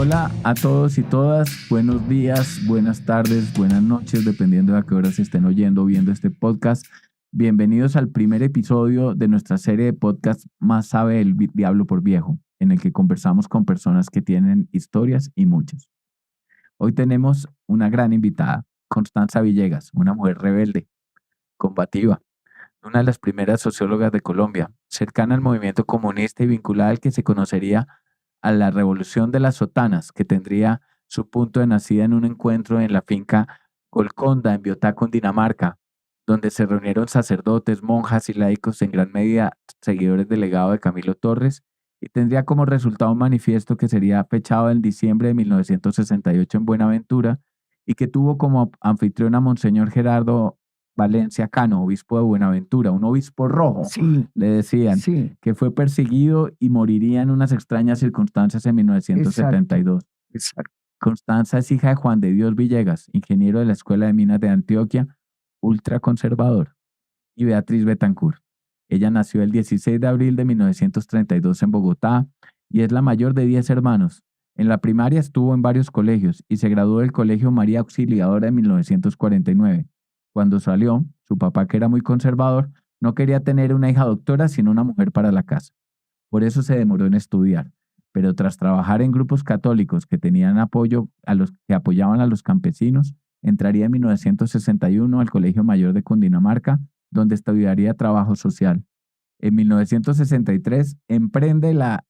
Hola a todos y todas, buenos días, buenas tardes, buenas noches, dependiendo de a qué horas estén oyendo o viendo este podcast. Bienvenidos al primer episodio de nuestra serie de podcast Más sabe el diablo por viejo, en el que conversamos con personas que tienen historias y muchas. Hoy tenemos una gran invitada, Constanza Villegas, una mujer rebelde, combativa, una de las primeras sociólogas de Colombia, cercana al movimiento comunista y vinculada al que se conocería a la Revolución de las Sotanas, que tendría su punto de nacida en un encuentro en la finca Golconda, en Biotá, Cundinamarca, donde se reunieron sacerdotes, monjas y laicos, en gran medida seguidores del legado de Camilo Torres, y tendría como resultado un manifiesto que sería fechado en diciembre de 1968 en Buenaventura, y que tuvo como anfitrión a Monseñor Gerardo Valencia Cano, obispo de Buenaventura, un obispo rojo, Sí, le decían, sí, que fue perseguido y moriría en unas extrañas circunstancias en exacto, 1972. exacto. Constanza es hija de Juan de Dios Villegas, ingeniero de la Escuela de Minas de Antioquia, ultraconservador, y Beatriz Betancourt. Ella nació el 16 de abril de 1932 en Bogotá y es la mayor de 10 hermanos. En la primaria estuvo en varios colegios y se graduó del Colegio María Auxiliadora en 1949. Cuando salió, su papá, que era muy conservador, no quería tener una hija doctora, sino una mujer para la casa. Por eso se demoró en estudiar. Pero tras trabajar en grupos católicos que tenían apoyo a los que apoyaban a los campesinos, entraría en 1961 al Colegio Mayor de Cundinamarca, donde estudiaría trabajo social. En 1963 emprende la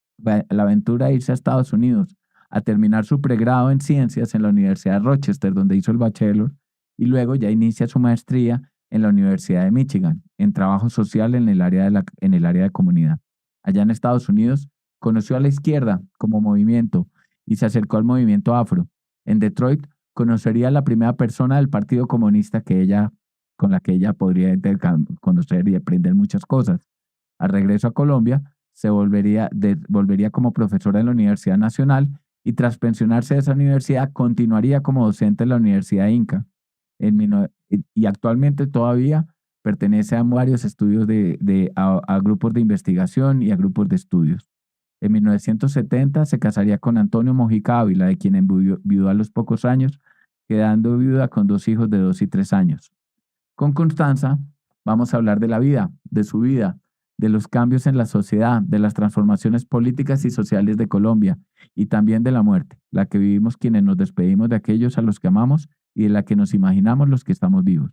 aventura de irse a Estados Unidos a terminar su pregrado en ciencias en la Universidad de Rochester, donde hizo el bachelor, y luego ya inicia su maestría en la Universidad de Michigan, en trabajo social en el área de comunidad. Allá en Estados Unidos conoció a la izquierda como movimiento y se acercó al movimiento afro. En Detroit conocería a la primera persona del Partido Comunista con la que ella podría conocer y aprender muchas cosas. Al regreso a Colombia, volvería como profesora en la Universidad Nacional y tras pensionarse de esa universidad, continuaría como docente en la Universidad Inca. Y actualmente todavía pertenece a varios estudios a grupos de investigación y a grupos de estudios. En 1970 se casaría con Antonio Mojica Ávila, de quien enviudó a los pocos años, quedando viuda con 2 hijos de 2 y 3 años. Con Constanza vamos a hablar de la vida, de su vida, de los cambios en la sociedad, de las transformaciones políticas y sociales de Colombia y también de la muerte, la que vivimos quienes nos despedimos de aquellos a los que amamos y de la que nos imaginamos los que estamos vivos.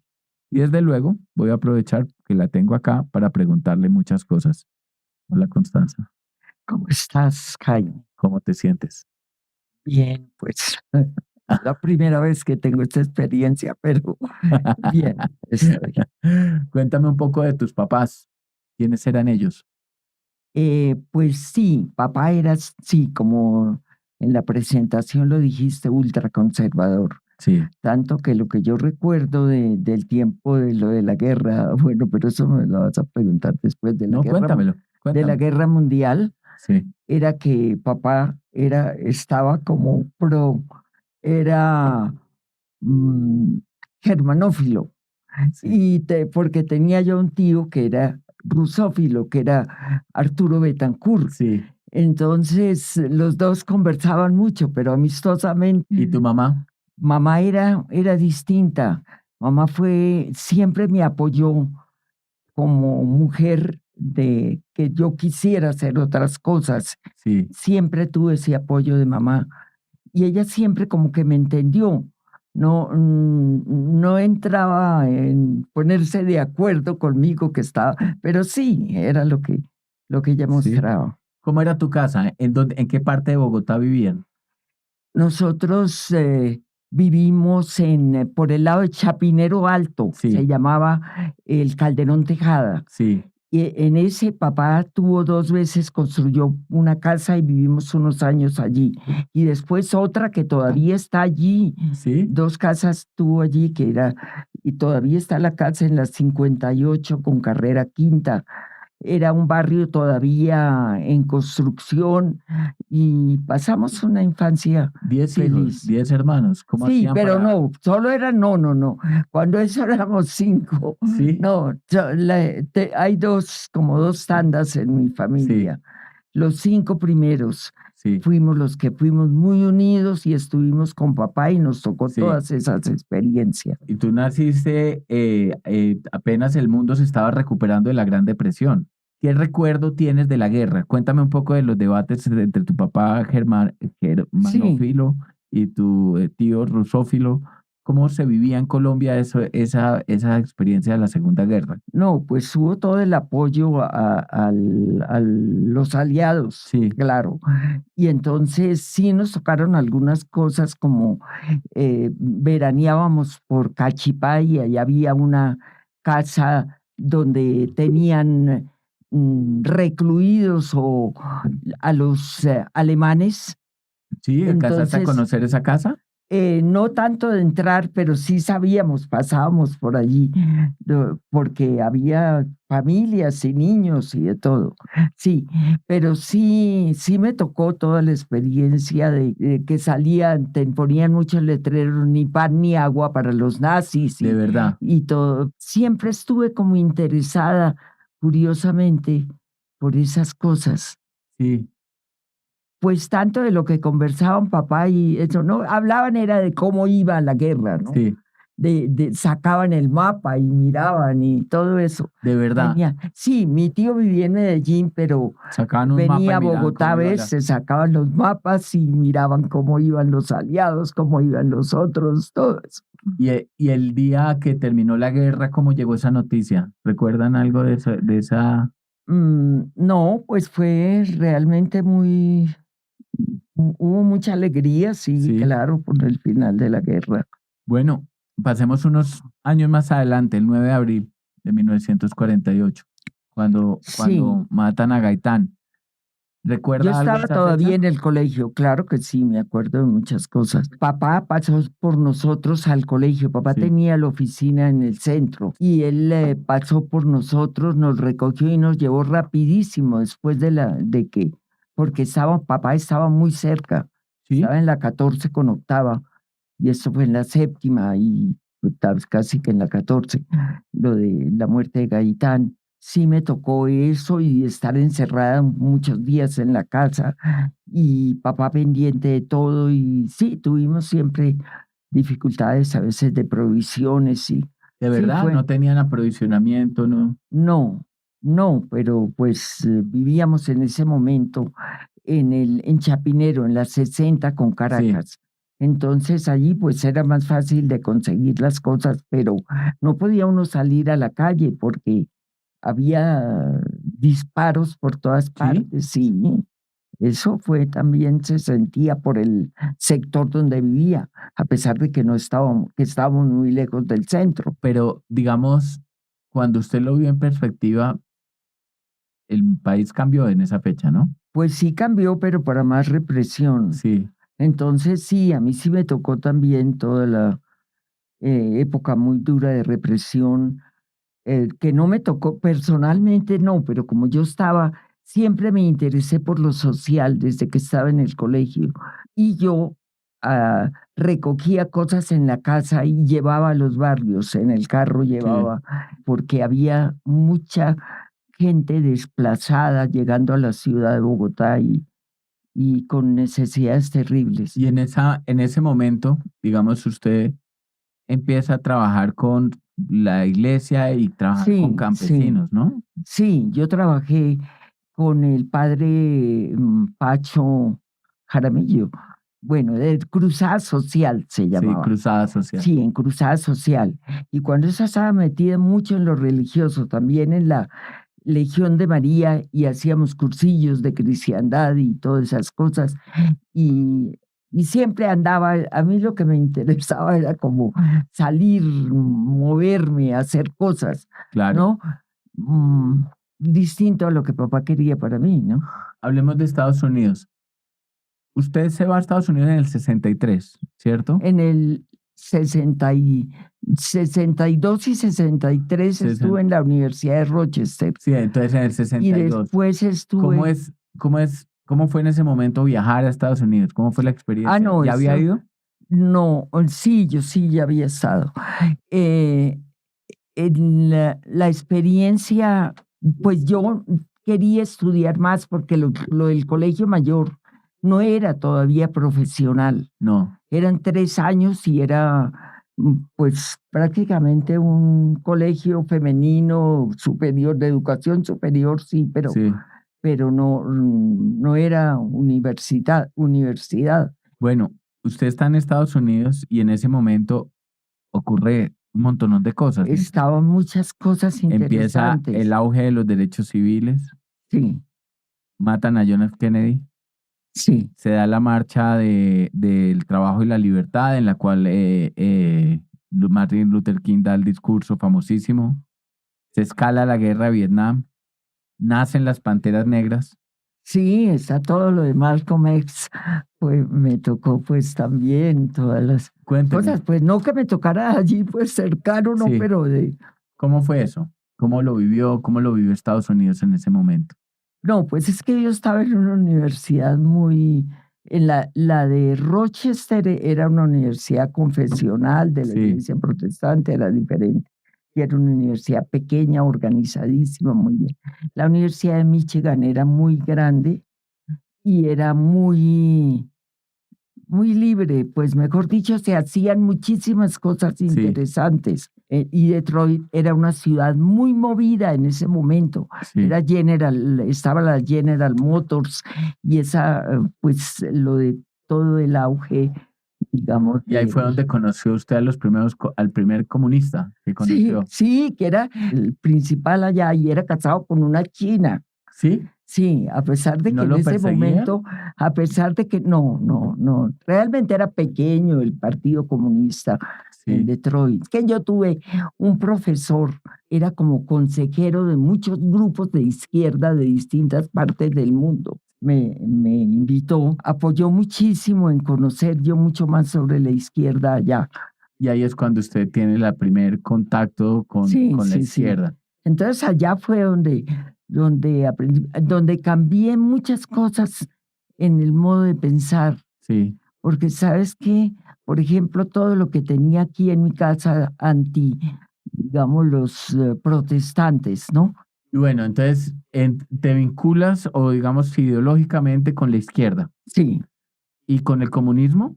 Y desde luego voy a aprovechar que la tengo acá para preguntarle muchas cosas. Hola Constanza, ¿Cómo estás, Jaime? ¿cómo te sientes? Bien, pues es la primera vez que tengo esta experiencia, pero bien, estoy. Cuéntame un poco de tus papás. ¿Quiénes eran ellos? Pues sí, papá era, sí, como en la presentación lo dijiste, ultraconservador. Sí. Tanto que lo que yo recuerdo del tiempo de lo de la guerra, bueno, pero eso me lo vas a preguntar después de la No, guerra, cuéntamelo, de la cuéntame. guerra mundial, Sí, era que papá estaba como era mm, germanófilo, sí, porque tenía yo un tío que era rusófilo, que era Arturo Betancourt. sí. Entonces, los dos conversaban mucho, pero amistosamente. ¿Y tu mamá? Mamá era distinta. Mamá siempre me apoyó como mujer de que yo quisiera hacer otras cosas. Sí, Siempre tuve ese apoyo de mamá y ella siempre como que me entendió. No, no entraba en ponerse de acuerdo conmigo que estaba, pero sí, era lo que ella sí. mostraba. ¿Cómo era tu casa? ¿En qué parte de Bogotá vivían? Nosotros vivimos por el lado de Chapinero Alto, se Sí, llamaba el Calderón Tejada. sí, Y en ese papá tuvo 2 veces, construyó una casa y vivimos unos años allí. Y después otra que todavía está allí, sí. 2 casas tuvo allí y todavía está la casa en la 58 con carrera quinta. Era un barrio todavía en construcción y pasamos una infancia 10 hijos, feliz. 10 hermanos. ¿Cómo Sí, hacían pero para...? no, solo no. Cuando eso éramos 5. Sí, No, hay como 2 tandas en mi sí, familia. Los 5 primeros. Sí, fuimos los que fuimos muy unidos y estuvimos con papá y nos tocó sí. todas esas experiencias. Y tú naciste apenas el mundo se estaba recuperando de la Gran Depresión. ¿Qué recuerdo tienes de la guerra? Cuéntame un poco de los debates entre tu papá Sí, germanófilo y tu tío rusófilo. ¿Cómo se vivía en Colombia esa experiencia de la Segunda Guerra? no, pues hubo todo el apoyo a los aliados, Sí, claro. Y entonces sí nos tocaron algunas cosas como veraneábamos por Cachipá y allá había una casa donde tenían recluidos o a los alemanes. sí, ¿alcanzaste a Entonces conocer esa casa? no tanto de entrar, pero sí sabíamos, pasábamos por allí, porque había familias y niños y de todo. Sí, pero sí me tocó toda la experiencia de que salían, te ponían muchos letreros, ni pan ni agua para los nazis De verdad, y todo. Siempre estuve como interesada, curiosamente, por esas cosas. sí, Pues tanto de lo que conversaban papá y eso, ¿no? Hablaban era de cómo iba la guerra, ¿no? sí, Sacaban el mapa y miraban y todo eso. de verdad. Venía, sí, mi tío vivía en Medellín, pero Sacaban un mapa venía y a miraban Bogotá a cómo iba la... veces, sacaban los mapas y miraban cómo iban los aliados, cómo iban los otros, todo eso. Y el día que terminó la guerra, ¿cómo llegó esa noticia? ¿Recuerdan algo de esa? No, pues fue realmente hubo mucha alegría, sí, Sí. claro, por el final de la guerra. Bueno, pasemos unos años más adelante, el 9 de abril de 1948, Sí, cuando matan a Gaitán. yo ¿Recuerda algo de estaba esa todavía fecha? en el colegio, claro que sí, me acuerdo de muchas cosas. Papá pasó por nosotros al colegio, papá Sí, tenía la oficina en el centro y él pasó por nosotros, nos recogió y nos llevó rapidísimo después de que, porque papá estaba muy cerca, sí, estaba en la 14 con octava y eso fue en la séptima y pues, casi que en la 14, lo de la muerte de Gaitán. Sí me tocó eso y estar encerrada muchos días en la casa y papá pendiente de todo y sí, tuvimos siempre dificultades a veces de provisiones y de sí verdad, fue, no tenían aprovisionamiento, ¿no? no, no, pero pues vivíamos en ese momento en Chapinero, en la 60 con Sí, Caracas. Entonces allí pues era más fácil de conseguir las cosas, pero no podía uno salir a la calle porque había disparos por todas sí, partes, sí. Eso fue también se sentía por el sector donde vivía, a pesar de que estábamos muy lejos del centro. pero digamos, cuando usted lo vio en perspectiva, el país cambió en esa fecha, ¿no? Pues sí cambió, pero para más represión. Sí, Entonces sí, a mí sí me tocó también toda la época muy dura de represión, que no me tocó personalmente, no, pero como yo estaba, siempre me interesé por lo social desde que estaba en el colegio y yo recogía cosas en la casa y llevaba a los barrios, en el carro sí. llevaba, porque había mucha gente desplazada llegando a la ciudad de Bogotá y con necesidades terribles. Y en ese momento, digamos, usted empieza a trabajar con la iglesia y trabajar con Sí, sí, campesinos, ¿no? sí, yo trabajé con el padre Pacho Jaramillo. Bueno, de Cruzada Social se Sí, llamaba. cruzada social. Sí, en Cruzada Social. Y cuando esa estaba metida mucho en lo religioso, también en la Legión de María, y hacíamos cursillos de cristiandad y todas esas cosas. Y siempre andaba, a mí lo que me interesaba era como salir, moverme, hacer cosas, Claro. ¿no? Mm, distinto a lo que papá quería para mí, ¿no? Hablemos de Estados Unidos. Usted se va a Estados Unidos en el 63, ¿cierto? En el 62 y 63 estuve Sesen- en la Universidad de Rochester Sí, entonces en el y 62. después ¿Cómo estuve, cómo fue en ese momento viajar a Estados Unidos? ¿Cómo fue la experiencia? no, ¿Ya había eso, ido? no, sí, yo sí ya había estado. Eh, en la experiencia, pues yo quería estudiar más porque lo del colegio mayor no era todavía profesional. No, Eran 3 años y era pues prácticamente un colegio femenino superior, de educación superior, sí, sí. pero no era universidad. Bueno, usted está en Estados Unidos y en ese momento ocurre un montón de cosas. Estaban muchas cosas Empieza el interesantes. auge de los derechos civiles, Sí, matan a John F. Kennedy, sí, se da la marcha del trabajo y la libertad, en la cual Martin Luther King da el discurso famosísimo, se escala la guerra de Vietnam, nacen las Panteras Negras. sí, está todo lo de Malcolm X. Pues me tocó pues también todas las Cuénteme, cosas, pues no que me tocara allí pues cercano, no, sí, pero de... ¿cómo fue eso? ¿Cómo lo vivió? ¿Cómo lo vivió Estados Unidos en ese momento? No, pues es que yo estaba en una universidad muy, en la de Rochester era una universidad confesional de la Sí, iglesia protestante, era diferente. Y era una universidad pequeña, organizadísima, muy bien. La Universidad de Michigan era muy grande y era muy libre, pues mejor dicho, se hacían muchísimas cosas sí, interesantes. Y Detroit era una ciudad muy movida en ese momento. sí. Estaba la General Motors y pues lo de todo el auge, digamos, Y ahí fue donde conoció usted a los primeros, al primer comunista que Sí, conoció. sí, que era el principal allá y era casado con una china. ¿Sí? Sí, a pesar ¿Y de no que en lo ese perseguía? momento, a pesar de que no, realmente era pequeño el Partido Comunista en Sí, Detroit. Que yo tuve un profesor, era como consejero de muchos grupos de izquierda de distintas partes del mundo. Me invitó, apoyó muchísimo en conocer yo mucho más sobre la izquierda allá. y ahí es cuando usted tiene el primer contacto Sí, con la sí, sí. izquierda. Entonces allá fue donde aprendí, donde cambié muchas cosas en el modo de pensar, Sí. porque sabes que, por ejemplo, todo lo que tenía aquí en mi casa digamos, los protestantes, ¿no? Y bueno, entonces te vinculas o digamos ideológicamente con la izquierda Sí, y con el comunismo,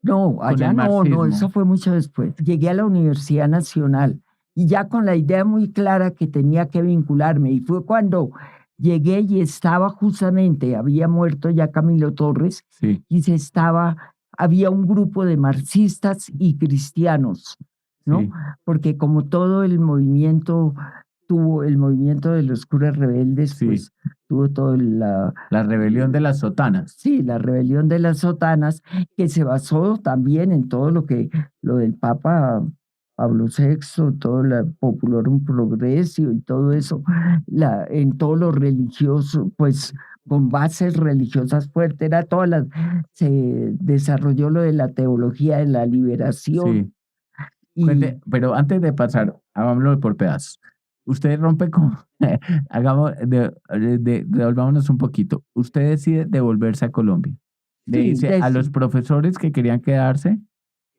no, con el allá no, eso marxismo. fue mucho después. Llegué a la Universidad Nacional y ya con la idea muy clara que tenía que vincularme. Y fue cuando llegué y estaba justamente, había muerto ya Camilo Torres Sí, y había un grupo de marxistas y cristianos, ¿no? sí. Porque como todo el movimiento el movimiento de los curas rebeldes, Sí. pues tuvo toda La rebelión de las sotanas. sí, la rebelión de las sotanas, que se basó también en todo lo del Papa Pablo VI, todo el Popularum Progressio y todo eso, en todo lo religioso, pues con bases religiosas fuertes, se desarrolló lo de la teología de la liberación Sí. y Pero antes de pasar, hagámoslo por pedazos. Usted rompe con, devolvámonos un poquito. Usted decide devolverse a Colombia. Le sí, dice a los profesores que querían quedarse,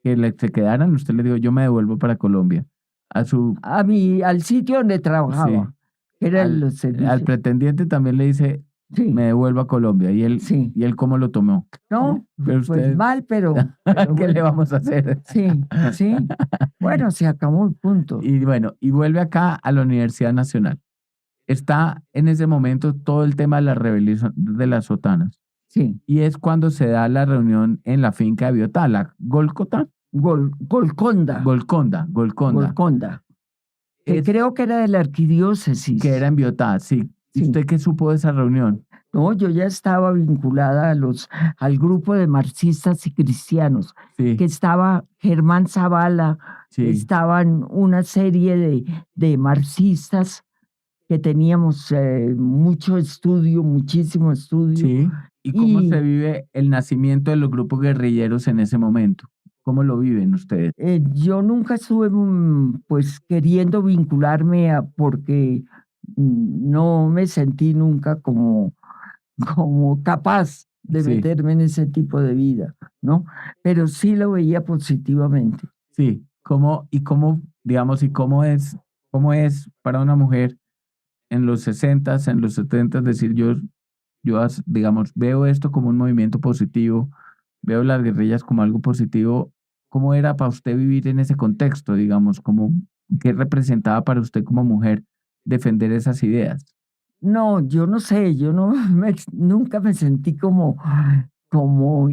se quedaran, usted le dijo, yo me devuelvo para Colombia. A su, al sitio donde sí, trabajaba, que era al, los al servicios. pretendiente también le dice, me Sí, devuelvo a Colombia. sí. Y él cómo lo tomó. No, Pero pues usted, mal, pero ¿qué le bueno. vamos a hacer? Sí, sí. Bueno, se acabó el punto. Y bueno, y vuelve acá a la Universidad Nacional. Está en ese momento todo el tema de la rebelión de las sotanas. Sí. Y es cuando se da la reunión en la finca de Biotá, la Golcota, Golconda, Golconda, Golconda, que es creo que era de la que era arquidiócesis. en Biotá, sí. ¿Y Sí. usted qué supo de esa reunión? No, yo ya estaba vinculada al grupo de marxistas y cristianos, que Sí, estaba Germán Zavala, sí, estaban una serie de marxistas que teníamos mucho estudio, muchísimo estudio, sí. ¿Y cómo se y vive el nacimiento de los grupos guerrilleros en ese momento? ¿Cómo lo viven ustedes? yo nunca estuve pues queriendo vincularme porque no me sentí nunca como capaz de Sí, meterme en ese tipo de vida, ¿no? Pero sí lo veía positivamente. sí. Digamos, cómo es para una mujer en los 60s, en los 70s, decir digamos, veo esto como un movimiento positivo, veo las guerrillas como algo positivo. ¿Cómo era para usted vivir en ese contexto, digamos? ¿Qué representaba para usted como mujer defender esas ideas? No, yo no sé, yo no nunca me sentí como como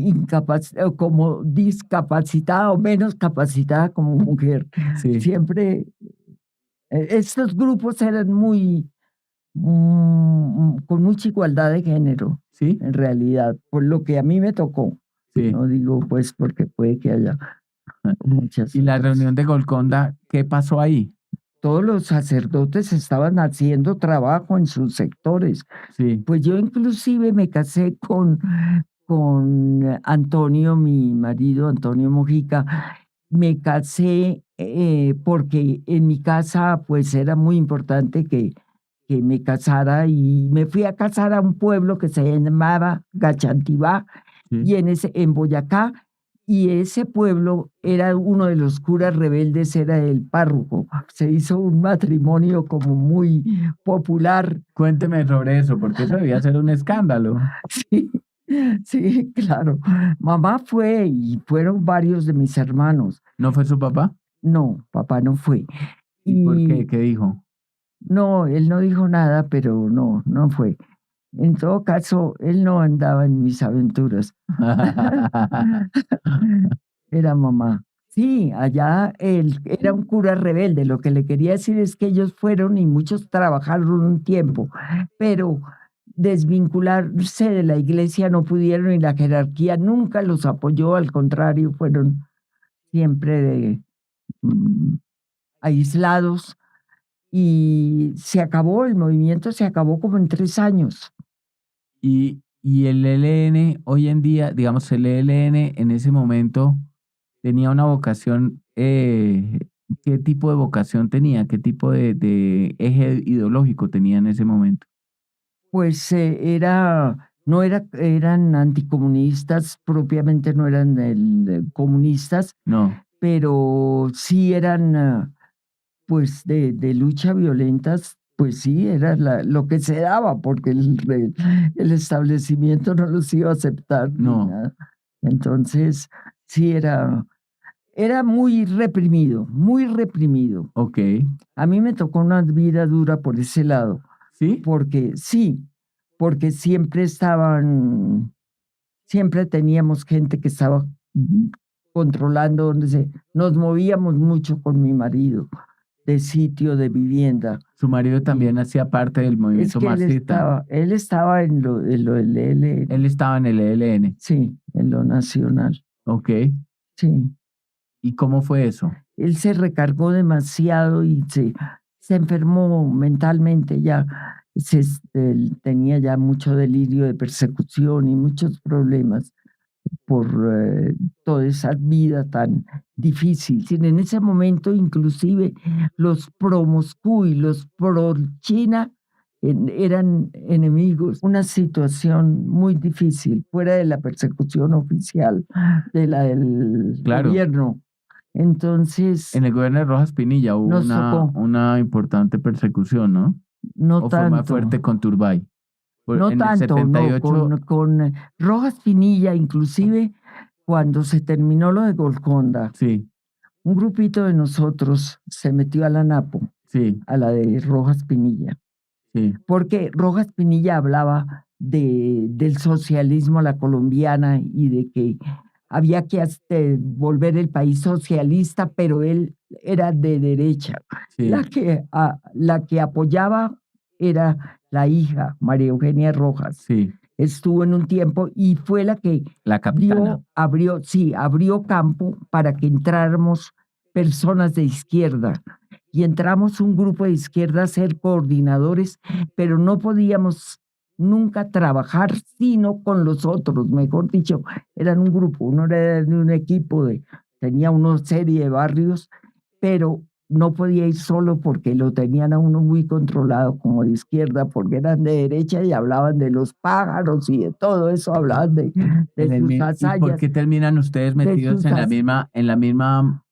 discapacitada o menos capacitada como mujer. Sí, Siempre estos grupos eran con mucha igualdad de género, sí, en realidad, por lo que a mí me tocó. sí. No digo pues porque puede que haya muchas Y la otras. reunión de Golconda, ¿qué pasó ahí? Todos los sacerdotes estaban haciendo trabajo en sus sectores. Sí, Pues yo inclusive me casé con Antonio, mi marido, Antonio Mojica. Me casé porque en mi casa pues era muy importante que me casara y me fui a casar a un pueblo que se llamaba Gachantibá sí. y en Boyacá, y ese pueblo era uno de los curas rebeldes, era el párroco. Se hizo un matrimonio como muy popular. Cuénteme sobre eso, porque eso debía ser un escándalo. Sí, sí, claro. Mamá fue y fueron varios de mis hermanos. ¿No fue su papá? No, papá no fue. ¿Y por qué? Y ¿Qué dijo? no, él no dijo nada, pero no, no fue. En todo caso, él no andaba en mis aventuras. Era mamá. Sí, allá él era un cura rebelde. Lo que le quería decir es que ellos fueron y muchos trabajaron un tiempo, pero desvincularse de la iglesia no pudieron y la jerarquía nunca los apoyó, al contrario, fueron siempre mm, aislados y se acabó, el movimiento se acabó como en 3 años. Y el ELN hoy en día, digamos, el ELN en ese momento tenía una vocación, ¿qué tipo de vocación tenía? ¿Qué tipo de eje ideológico tenía en ese momento? Pues no eran anticomunistas, propiamente no eran comunistas, No, pero sí eran pues de lucha violentas, pues sí, era lo que se daba, porque el establecimiento no los iba a aceptar ni no, nada. Entonces, sí era muy reprimido, muy reprimido. ok, A mí me tocó una vida dura por ese lado, ¿sí? porque sí, porque siempre teníamos gente que estaba controlando nos movíamos mucho con mi marido, de sitio, de vivienda. Su marido Y también hacía parte del es movimiento que marxista. él estaba en lo del Él ELN, estaba en el ELN, sí, en lo nacional, ok. sí. ¿Y cómo fue eso? Él se recargó demasiado y se enfermó mentalmente ya. Él tenía ya mucho delirio de persecución y muchos problemas por toda esa vida tan difícil. Sí, en ese momento, inclusive, los pro Moscú y los pro China eran enemigos. Una situación muy difícil, fuera de la persecución oficial de la del Claro, gobierno. Entonces, en el gobierno de Rojas Pinilla hubo nos tocó, una importante persecución, ¿no? no ¿O fue más tanto. fuerte con Turbay? No En el tanto, no, 78, con Rojas Pinilla, inclusive cuando se terminó lo de Golconda, sí, un grupito de nosotros se metió a la Napo, sí, a la de Rojas Pinilla, sí, porque Rojas Pinilla hablaba del socialismo a la colombiana y de que había que volver el país socialista, pero él era de derecha. sí, La que apoyaba era la hija, María Eugenia Rojas. sí, Estuvo en un tiempo y fue la que la capitana. abrió campo para que entráramos personas de izquierda. Y entramos un grupo de izquierda a ser coordinadores, pero no podíamos nunca trabajar sino con los otros, mejor dicho, eran un grupo, uno era de un equipo tenía una serie de barrios, pero no podía ir solo porque lo tenían a uno muy controlado como de izquierda, porque eran de derecha y hablaban de los pájaros y de todo eso, hablaban de sus ¿Y por hazañas, qué terminan ustedes de metidos sus en la misma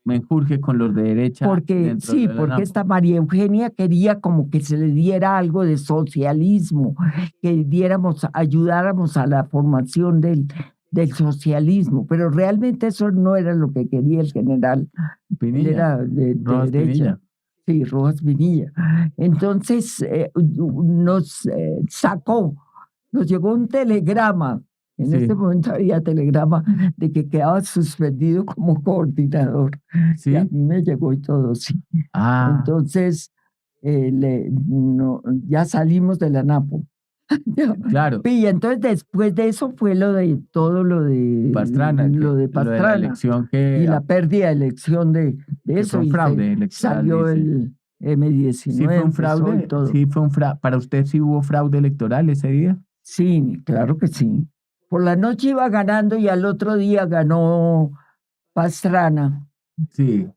menjurje con los de derecha Porque dentro sí, de la porque NAPO. esta María Eugenia quería como que se le diera algo de socialismo, que ayudáramos a la formación del socialismo, pero realmente eso no era lo que quería el general. Él Pinilla, era de Rojas derecha. Pinilla. Sí, Rojas Pinilla. Entonces nos sacó, nos llegó un telegrama. En Sí, este momento había telegrama de que quedaba suspendido como coordinador. Y a sí. mí me llegó y todo, sí. Ah, Entonces, ya salimos de la NAPO. claro. Y entonces después de eso fue todo lo de Pastrana, lo de lo de la Pastrana elección y la pérdida de elección de que fue eso, un y fraude electoral, salió dice. el Sí M19, fue un empezó y fraude, todo. sí fue un fraude. ¿Para usted sí hubo fraude electoral ese día? Sí, claro que sí. Por la noche iba ganando y al otro día ganó Pastrana. Sí,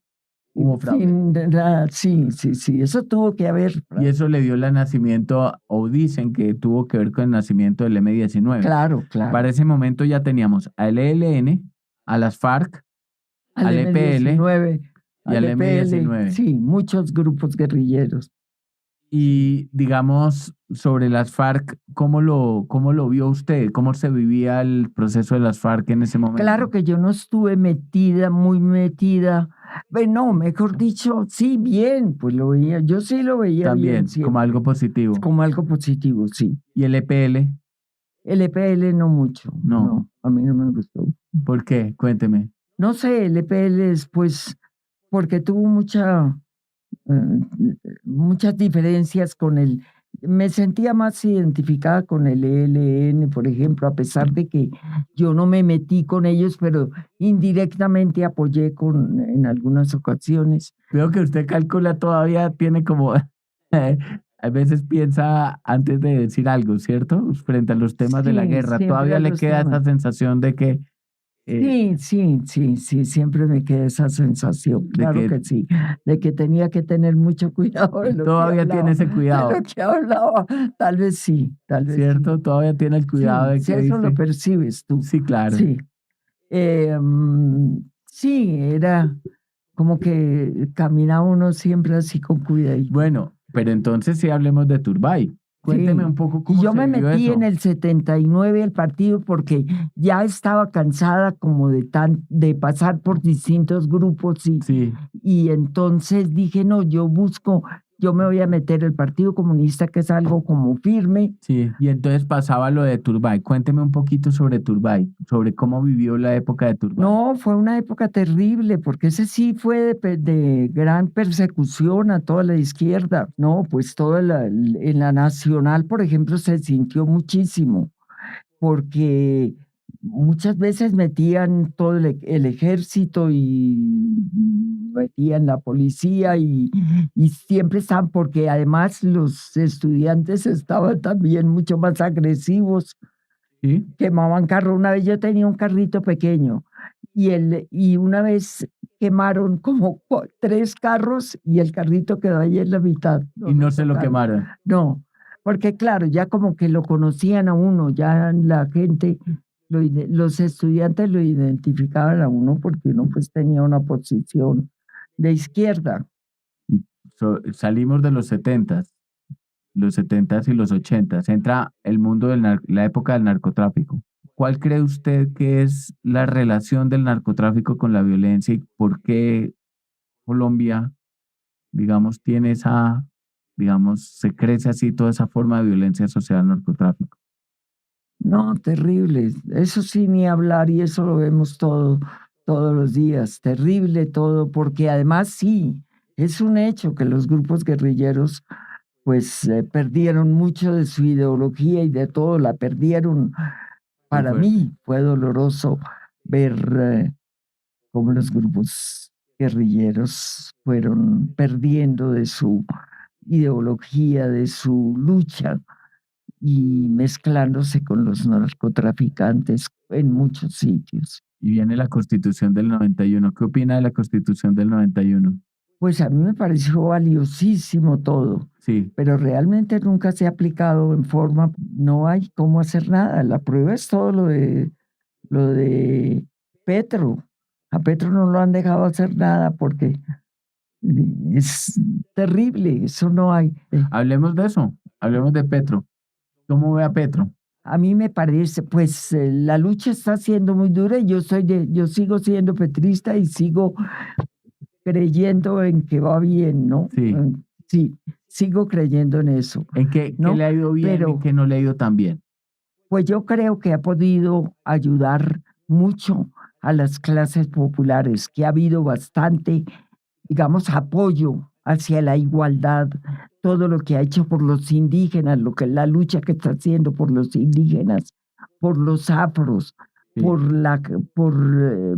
hubo fraude. Sí, sí, sí, eso tuvo que haber. Y eso le dio el nacimiento, o dicen que tuvo que ver con el nacimiento del M19. Claro, claro. Para ese momento ya teníamos al ELN, a las FARC, al EPL M19, y al al EPL, M19. sí, muchos grupos guerrilleros. Y digamos, sobre las FARC, cómo lo vio usted? ¿Cómo se vivía el proceso de las FARC en ese momento? Claro que yo no estuve metida, muy metida. Bueno, mejor dicho, sí, bien, pues lo veía, yo sí lo veía bien También, como algo siempre, positivo. como algo positivo, sí. ¿Y el EPL? El EPL no mucho, No. no, a mí no me gustó. ¿Por qué? Cuénteme. No sé, el EPL después, porque tuvo muchas diferencias con me sentía más identificada con el ELN, por ejemplo, a pesar de que yo no me metí con ellos, pero indirectamente apoyé en algunas ocasiones. Veo que usted calcula todavía, tiene como, a veces piensa antes de decir algo, ¿cierto? Frente a los temas de la Sí, guerra, siempre todavía a le los queda esa temas. sensación de que, Sí, sí, sí, sí, siempre me queda esa sensación, de claro que que sí, de que tenía que tener mucho cuidado de lo que todavía tiene hablaba, ese de cuidado, lo que hablaba, tal vez sí, ¿cierto? Todavía tiene el cuidado sí, de si que eso lo dice, percibes tú, sí, claro. sí. Sí, era como que caminaba uno siempre así con cuidadito. Bueno, pero entonces sí hablemos de Turbay. Cuénteme Sí, un poco y cómo yo se me vivió metí en eso. el 79 el partido porque ya estaba cansada como de pasar por distintos grupos Sí, y entonces dije, no, yo me voy a meter el Partido Comunista, que es algo como firme. sí. Y entonces pasaba lo de Turbay. Cuénteme un poquito sobre Turbay, sobre cómo vivió la época de Turbay. No, fue una época terrible, porque ese sí fue de gran persecución a toda la izquierda. No, pues en la Nacional, por ejemplo, se sintió muchísimo, porque muchas veces metían todo el ejército y metían la policía y siempre estaban, porque además los estudiantes estaban también mucho más agresivos, Sí. quemaban carro. Una vez yo tenía un carrito pequeño y una vez quemaron como 3 carros y el carrito quedó ahí en la mitad. Y no Lo se lo tocaron. quemaron. No, porque claro, ya como que lo conocían a uno, ya la gente, los estudiantes lo identificaban a uno porque uno pues tenía una posición de izquierda. Y salimos de los setentas y los ochentas. Entra el mundo la época del narcotráfico. ¿Cuál cree usted que es la relación del narcotráfico con la violencia y por qué Colombia, digamos, tiene se crece así toda esa forma de violencia asociada al narcotráfico? No, terrible. Eso sí, ni hablar, y eso lo vemos todos los días. Terrible todo, porque además sí, es un hecho que los grupos guerrilleros pues perdieron mucho de su ideología y de todo, la perdieron. Muy Para fuerte. mí fue doloroso ver cómo los grupos guerrilleros fueron perdiendo de su ideología, de su lucha y mezclándose con los narcotraficantes en muchos sitios. Y viene la Constitución del 91. ¿Qué opina de la Constitución del 91? Pues a mí me pareció valiosísimo todo, Sí, pero realmente nunca se ha aplicado en forma, no hay cómo hacer nada. La prueba es todo lo de Petro. A Petro no lo han dejado hacer nada porque es terrible, eso no hay. Hablemos de eso, hablemos de Petro. ¿Cómo ve a Petro? A mí me parece, pues la lucha está siendo muy dura y yo sigo siendo petrista y sigo creyendo en que va bien, ¿no? Sí. Sí, sigo creyendo en eso, ¿En qué ¿no? le ha ido bien y Pero en qué no le ha ido tan bien? pues yo creo que ha podido ayudar mucho a las clases populares, que ha habido bastante, digamos, apoyo hacia la igualdad, todo lo que ha hecho por los indígenas, lo que la lucha que está haciendo por los indígenas, por los afros, Sí, por la, por, eh,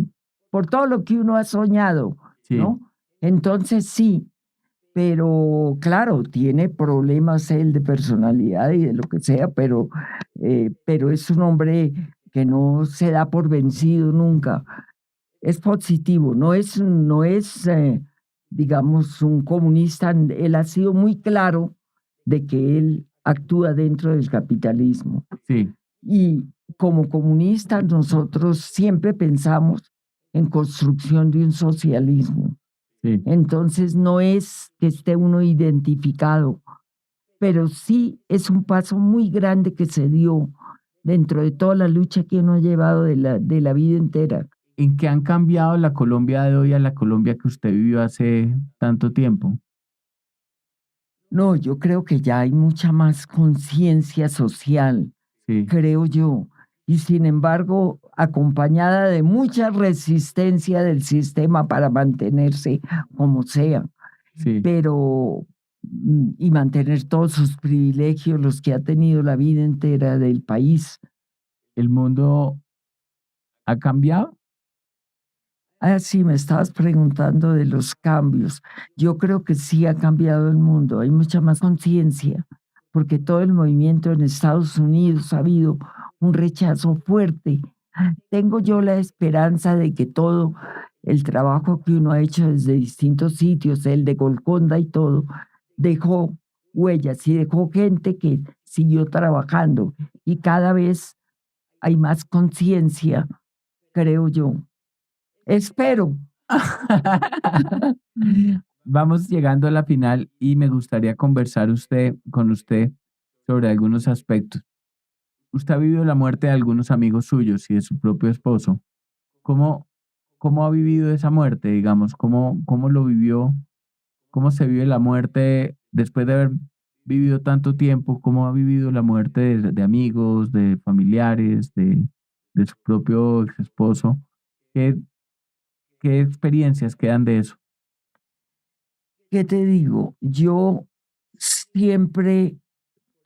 por todo lo que uno ha soñado, sí, ¿no? Entonces sí, pero claro, tiene problemas él de personalidad y de lo que sea, pero es un hombre que no se da por vencido nunca. Es positivo, no es, digamos, un comunista. Él ha sido muy claro de que él actúa dentro del capitalismo. sí, Y como comunistas nosotros siempre pensamos en construcción de un socialismo. sí. Entonces no es que esté uno identificado, pero sí es un paso muy grande que se dio dentro de toda la lucha que uno ha llevado de la vida entera. ¿En qué han cambiado la Colombia de hoy a la Colombia que usted vivió hace tanto tiempo? No, yo creo que ya hay mucha más conciencia social, Sí, creo yo, y sin embargo, acompañada de mucha resistencia del sistema para mantenerse como sea, sí. pero y mantener todos sus privilegios, los que ha tenido la vida entera del país. ¿El mundo ha cambiado? Ah, sí, me estabas preguntando de los cambios. Yo creo que sí ha cambiado el mundo, hay mucha más conciencia, porque todo el movimiento en Estados Unidos ha habido un rechazo fuerte. Tengo yo la esperanza de que todo el trabajo que uno ha hecho desde distintos sitios, el de Golconda y todo, dejó huellas y dejó gente que siguió trabajando y cada vez hay más conciencia, creo yo. Espero. Vamos llegando a la final y me gustaría conversar con usted sobre algunos aspectos. Usted ha vivido la muerte de algunos amigos suyos y de su propio esposo. ¿Cómo, cómo ha vivido esa muerte, digamos? ¿Cómo lo vivió? ¿Cómo se vive la muerte después de haber vivido tanto tiempo? ¿Cómo ha vivido la muerte de amigos, de familiares, de su propio ex esposo? ¿Qué, qué experiencias quedan de eso? ¿Qué te digo? Yo siempre,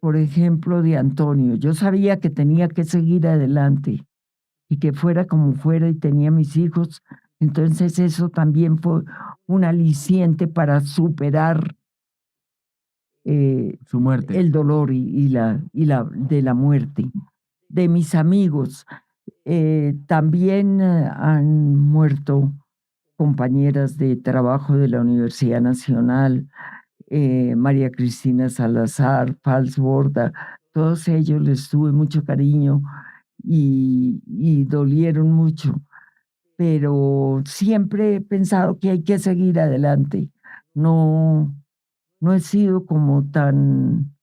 por ejemplo, de Antonio, yo sabía que tenía que seguir adelante y que fuera como fuera y tenía mis hijos, entonces eso también fue un aliciente para superar Su muerte. el dolor y la de la muerte. De mis amigos, también han muerto compañeras de trabajo de la Universidad Nacional, María Cristina Salazar, Fals Borda, todos ellos les tuve mucho cariño y dolieron mucho, pero siempre he pensado que hay que seguir adelante. No, no he sido como tan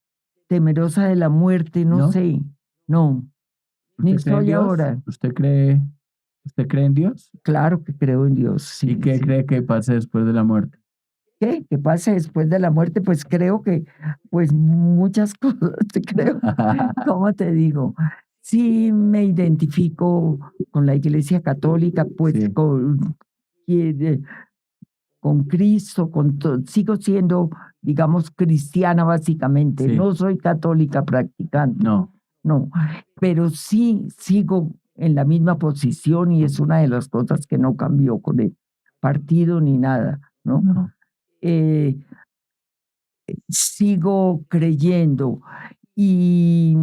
temerosa de la muerte, no ¿No? sé, no, ni ¿Usted cree en soy Dios? ahora. ¿Usted cree en Dios? Claro que creo en Dios, ¿Y sí, qué sí. cree que pase después de la muerte? ¿Qué? ¿Qué pase después de la muerte? Pues creo que, pues muchas cosas, creo. ¿Cómo te digo? Sí me identifico con la Iglesia Católica, pues Sí, y con Cristo, sigo siendo, digamos, cristiana básicamente. sí, No soy católica practicante, no, no, pero sí sigo en la misma posición y es una de las cosas que no cambió con el partido ni nada, ¿no? no. Eh, Sigo creyendo. Y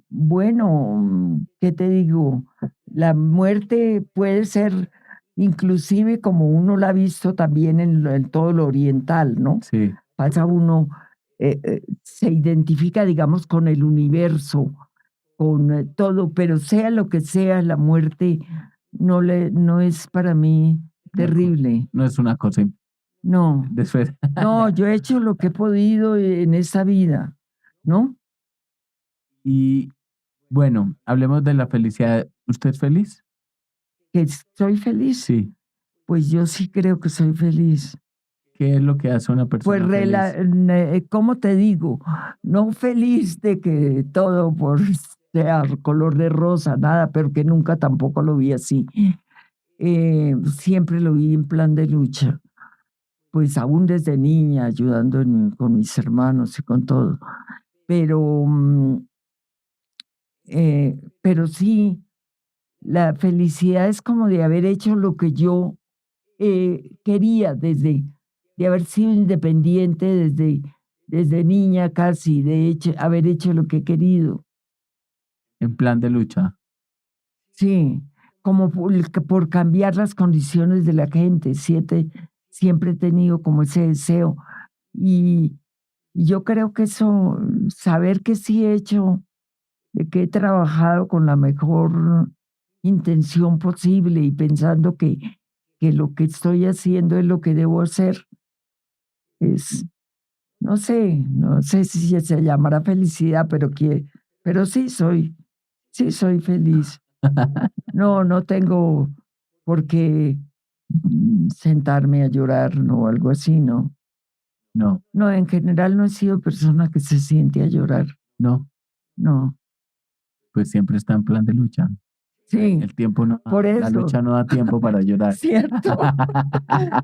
bueno, ¿qué te digo? La muerte puede ser inclusive como uno la ha visto también en todo lo oriental, ¿no? Sí, Pasa uno, se identifica, digamos, con el universo, con todo, pero sea lo que sea, la muerte no es para mí terrible. No es una cosa No, después. no, yo he hecho lo que he podido en esta vida, ¿no? Y bueno, hablemos de la felicidad. ¿Usted es feliz? Que soy feliz. Sí. Pues yo sí creo que soy feliz. ¿Qué es lo que hace una Pues, persona feliz? ¿cómo te digo? No feliz de que todo sea color de rosa, nada, pero que nunca tampoco lo vi así. Siempre lo vi en plan de lucha. Pues aún desde niña, ayudando con mis hermanos y con todo. Pero, pero sí, la felicidad es como de haber hecho lo que yo quería de haber sido independiente desde niña casi, de hecho, haber hecho lo que he querido. En plan de lucha. Sí, como por cambiar las condiciones de la gente, siempre he tenido como ese deseo. Y yo creo que eso, saber que sí he hecho, de que he trabajado con la mejor intención posible y pensando que lo que estoy haciendo es lo que debo hacer, es, no sé si se llamará felicidad, pero sí soy feliz. No tengo por qué sentarme a llorar, no, algo así, ¿no? No, No, en general no he sido persona que se siente a llorar, no, no. pues siempre está en plan de lucha. Sí, El tiempo no por da, la eso, lucha no da tiempo para llorar. cierto,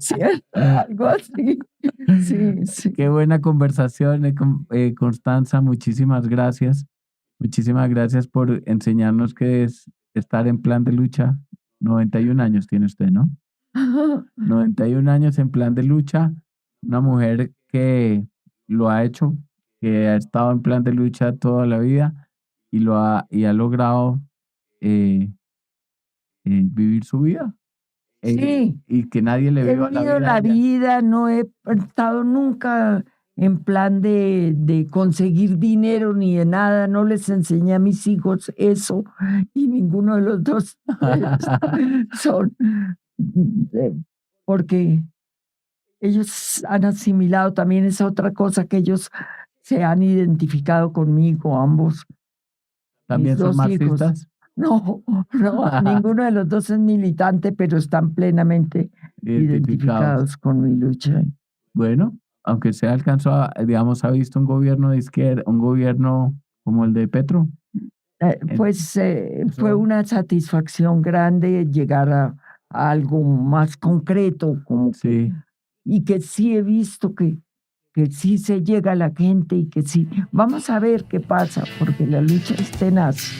cierto, algo así. Sí, sí. Qué buena conversación, Constanza, muchísimas gracias. Muchísimas gracias por enseñarnos qué es estar en plan de lucha. 91 años tiene usted, ¿no? 91 años en plan de lucha. Una mujer que lo ha hecho, que ha estado en plan de lucha toda la vida y ha logrado eh, vivir su vida. Sí, Y que nadie le he viva la vivido vida a la ella. vida, no he estado nunca en plan de conseguir dinero ni de nada, no les enseñé a mis hijos eso y ninguno de los dos son, eh, porque ellos han asimilado también esa otra cosa que ellos se han identificado conmigo, ambos, mis ¿También son dos hijos. marxistas? No, ninguno de los dos es militante, pero están plenamente Identificados. identificados con mi lucha. Bueno, aunque se alcanzó a, digamos, ha visto un gobierno de izquierda, un gobierno como el de Petro. Pues fue Eso, una satisfacción grande llegar a algo más concreto, sí. y que sí he visto que sí se llega a la gente y que sí. Vamos a ver qué pasa, porque la lucha es tenaz.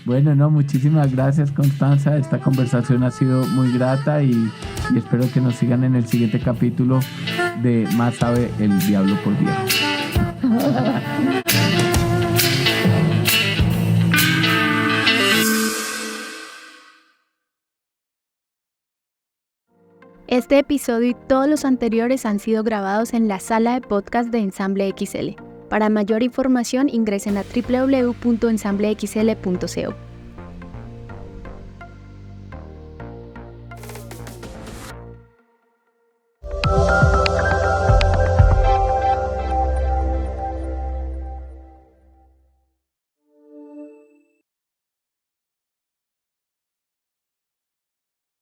Bueno, no, muchísimas gracias, Constanza. Esta conversación ha sido muy grata y espero que nos sigan en el siguiente capítulo de Más sabe el diablo por viejo. Este episodio y todos los anteriores han sido grabados en la sala de podcast de Ensamble XL. Para mayor información ingresen a www.ensamblexl.co.